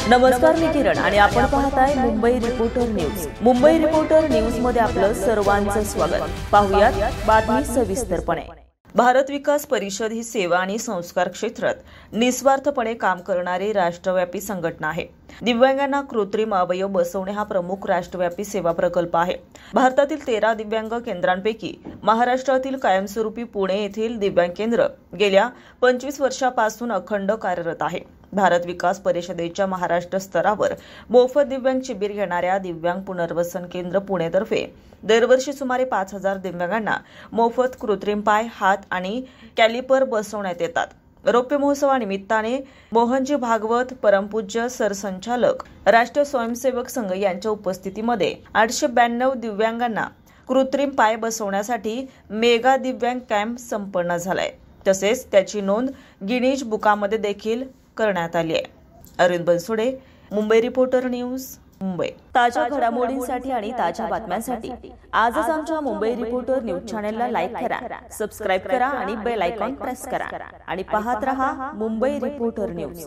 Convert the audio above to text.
नमस्कार, मी किरण आणि आपण पाहताय Mumbai reporter news. Mumbai reporter news मध्ये आपलं सर्वांचं स्वागत. पाहुयात बातमी सविस्तरपणे. भारत विकास परिषद ही सेवा आणि संस्कार क्षेत्रात निस्वार्थपणे काम करणारी राष्ट्रव्यापी संघटना आहे. दिव्यांगांना कृत्रिम अवयव बसवणे हा प्रमुख राष्ट्रव्यापी सेवा प्रकल्प आहे. भारतातील 13 दिव्यांग केंद्रांपैकी महाराष्ट्रातील कायमस्वरूपी पुणे येथील दिव्यांग केंद्र गेल्या 25 वर्षापासून अखंड कार्यरत आहे. भारत विकास परिषदेच्या महाराष्ट्र स्तरावर मोफत दिव्यांग शिबिर घेणाऱ्या दिव्यांग पुनर्वसन केंद्र पुणेतर्फे दरवर्षी सुमारे 5000 दिव्यांगांना मोफत कृत्रिम पाय, हात आणि कॅलिपर बसवण्यात येतात. रौप्य महोत्सवानिमित्ताने मोहनजी भागवत, परमपूज्य सरसंचालक राष्ट्रीय स्वयंसेवक संघ यांच्या उपस्थितीमध्ये 892 दिव्यांगांना कृत्रिम पाय बसवण्यासाठी मेगा दिव्यांग कॅम्प संपन्न झालाय. तसेच त्याची नोंद गिनीज बुकामध्ये देखील करण्यात आली आहे. Arvind Bansode, Mumbai reporter news, Mumbai. ताज्या घडामोडींसाठी आणि ताज्या बातम्यांसाठी आजच आमच्या मुंबई रिपोर्टर न्यूज चॅनलला लाईक करा, सबस्क्राईब करा आणि बेल आयकॉन प्रेस करा आणि पाहत रहा मुंबई रिपोर्टर न्यूज.